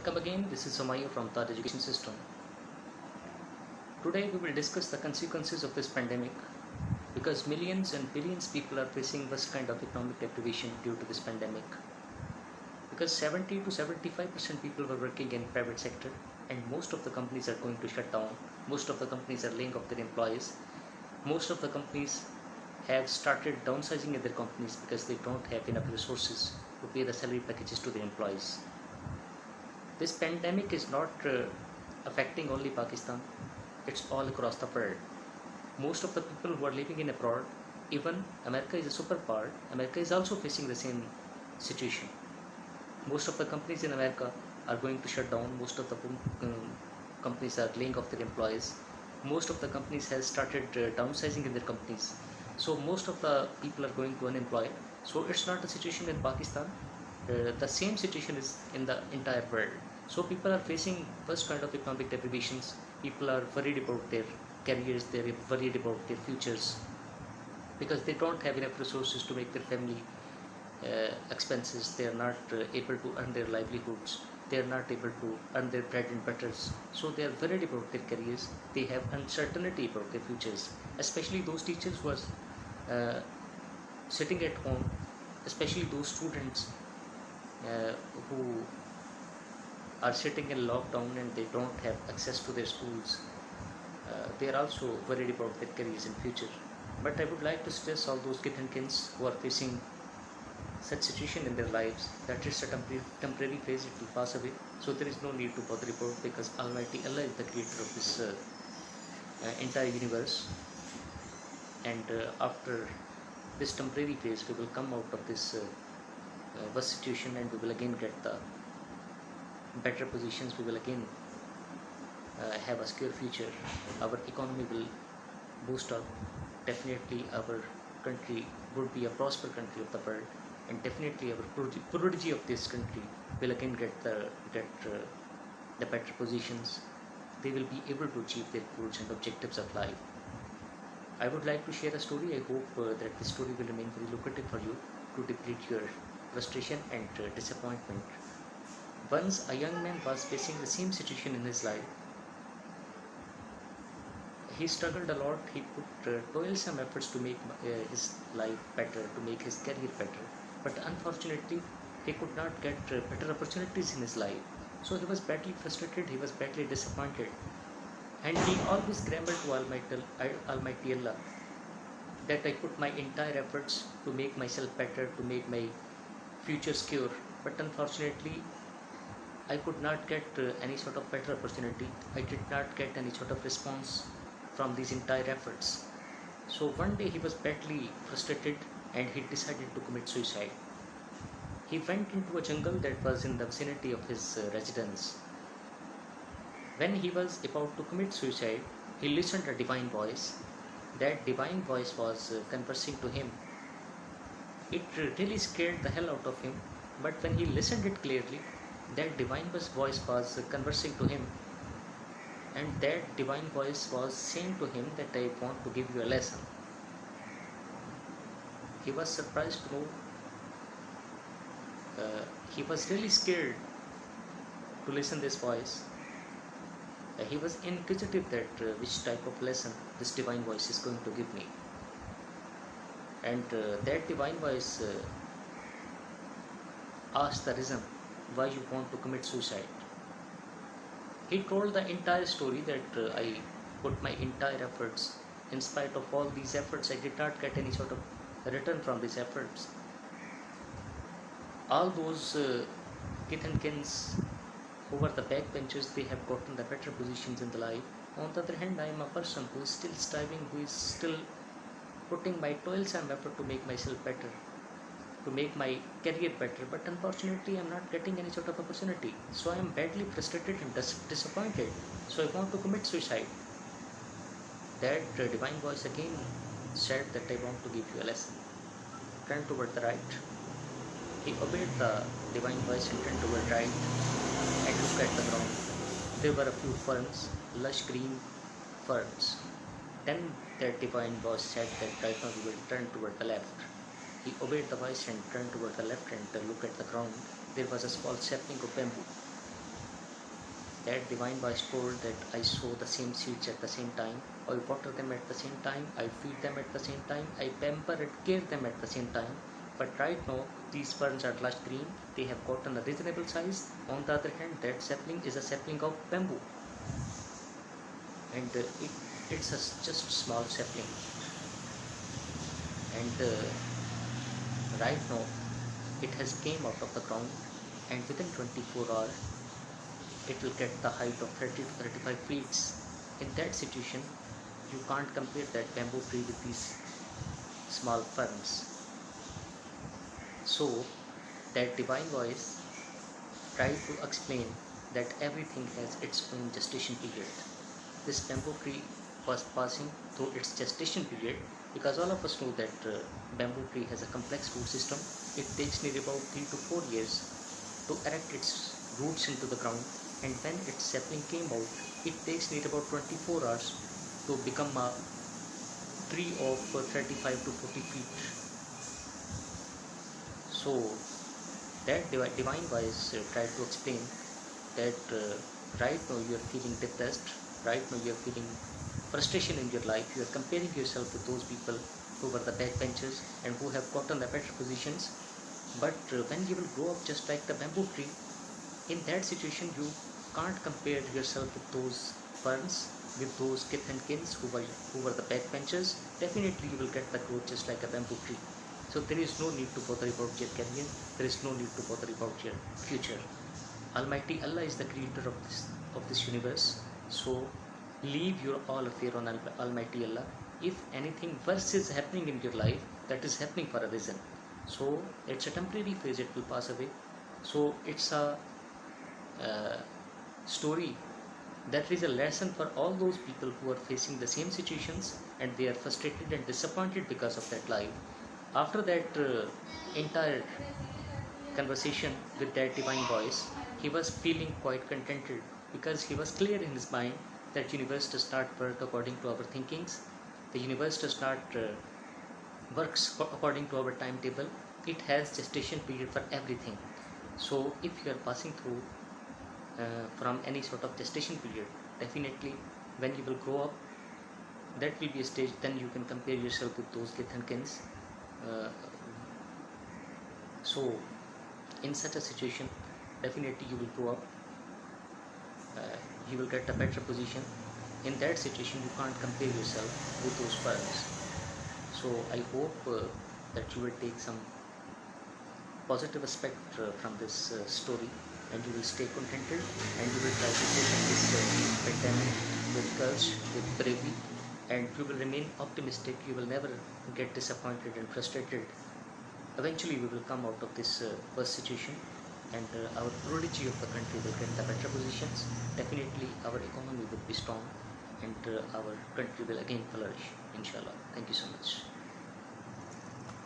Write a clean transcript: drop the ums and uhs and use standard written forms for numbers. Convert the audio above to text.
Welcome again. This is Somayu from Thought Education System. Today we will discuss the consequences of this pandemic because millions and billions people are facing this kind of economic deprivation due to this pandemic. Because 70 to 75% people were working in private sector and most of the companies are going to shut down. Most of the companies are laying off their employees. Most of the companies have started downsizing in their companies because they don't have enough resources to pay the salary packages to their employees. This pandemic is not affecting only Pakistan, it's all across the world. Most of the people who are living in abroad, even America is a superpower, America is also facing the same situation. Most of the companies in America are going to shut down, most of the companies are laying off their employees, most of the companies have started downsizing in their companies. So most of the people are going to unemployed. So it's not a situation in Pakistan, the same situation is in the entire world. So people are facing first kind of economic deprivations. People are worried about their careers, they're worried about their futures because they don't have enough resources to make their family expenses. They are not able to earn their livelihoods. They are not able to earn their bread and butters. So they are worried about their careers. They have uncertainty about their futures, especially those teachers who are uh, sitting at home, especially those students who are sitting in lockdown and they don't have access to their schools. They are also worried about their careers in future. But I would like to stress all those kids and kids who are facing such situation in their lives that it's a temporary phase, it will pass away. So there is no need to bother about because Almighty Allah is the creator of this entire universe. And after this temporary phase, we will come out of this worst situation and we will again get the better positions. We will again have a secure future. Our economy will boost up. Definitely our country would be a prosper country of the world, and definitely our prodigy of this country will again get the better positions. They will be able to achieve their goals and objectives of life. I would like to share a story. I hope that this story will remain very lucrative for you to deplete your frustration and disappointment. Once a young man was facing the same situation in his life. He struggled a lot. He put toilsome efforts to make his life better, to make his career better. But unfortunately, he could not get better opportunities in his life. So he was badly frustrated. He was badly disappointed, and he always grumbled to Almighty Allah that I put my entire efforts to make myself better, to make my future secure. But unfortunately, I could not get any sort of better opportunity. I did not get any sort of response from these entire efforts. So one day he was badly frustrated and he decided to commit suicide. He went into a jungle that was in the vicinity of his residence. When he was about to commit suicide, he listened a divine voice. That divine voice was conversing to him. It really scared the hell out of him, but when he listened it clearly, that divine voice was conversing to him, and that divine voice was saying to him that I want to give you a lesson. He was surprised to know, he was really scared to listen this voice. He was inquisitive that which type of lesson this divine voice is going to give me. And that divine voice asked the reason why you want to commit suicide. He told the entire story that I put my entire efforts. In spite of all these efforts, I did not get any sort of return from these efforts. All those kids who were the backbenchers, they have gotten the better positions in the life. On the other hand, I am a person who is still striving, who is still putting my toilsome effort to make myself better, to make my career better, but unfortunately I'm not getting any sort of opportunity. So I am badly frustrated and disappointed. So I want to commit suicide. That divine voice again said that I want to give you a lesson. Turn toward the right. He obeyed the divine voice and turned toward right and looked at the ground. There were a few ferns, lush green ferns. Then that divine voice said that right now you will turn toward the left. He obeyed the voice and turned toward the left and looked at the ground. There was a small sapling of bamboo. That divine voice told that I sow the same seeds at the same time, I water them at the same time, I feed them at the same time, I pamper and care them at the same time. But right now, these ferns are lush green, they have gotten a reasonable size. On the other hand, that sapling is a sapling of bamboo, and it's a just small sapling. And right now, it has came out of the ground, and within 24 hours, it will get the height of 30 to 35 feet. In that situation, you can't compare that bamboo tree with these small ferns. So, that divine voice tried to explain that everything has its own gestation period. This bamboo tree was passing through its gestation period because all of us know that bamboo tree has a complex root system. It takes nearly about 3 to 4 years to erect its roots into the ground, and when its sapling came out, it takes nearly about 24 hours to become a tree of 35 to 40 feet. So that divine voice tried to explain that right now you are feeling depressed, right now you are feeling frustration in your life, you are comparing yourself with those people who were the backbenchers and who have gotten the better positions. But when you will grow up just like the bamboo tree, in that situation you can't compare yourself with those ferns, with those kith and kins who were the backbenchers. Definitely you will get the growth just like a bamboo tree. So there is no need to bother about your career, there is no need to bother about your future. Almighty Allah is the creator of this universe. So leave your all affair on Almighty Allah. If anything worse is happening in your life, that is happening for a reason. So it's a temporary phase, it will pass away. So it's a story that is a lesson for all those people who are facing the same situations and they are frustrated and disappointed because of that life. After that entire conversation with that divine voice, he was feeling quite contented because he was clear in his mind that universe does not work according to our thinkings. The universe does not works according to our timetable. It has gestation period for everything. So if you are passing through from any sort of gestation period, definitely when you will grow up, that will be a stage, then you can compare yourself with those kith and kins. So in such a situation, definitely you will grow up, you will get a better position. In that situation you can't compare yourself with those firms. So I hope that you will take some positive aspect from this story, and you will stay contented, and you will try to cope in this pandemic with courage, with bravery, and you will remain optimistic. You will never get disappointed and frustrated. Eventually we will come out of this worst situation, and our prodigy of the country will get the better positions. Definitely our economy will be strong, and our country will again flourish, inshallah. Thank you so much.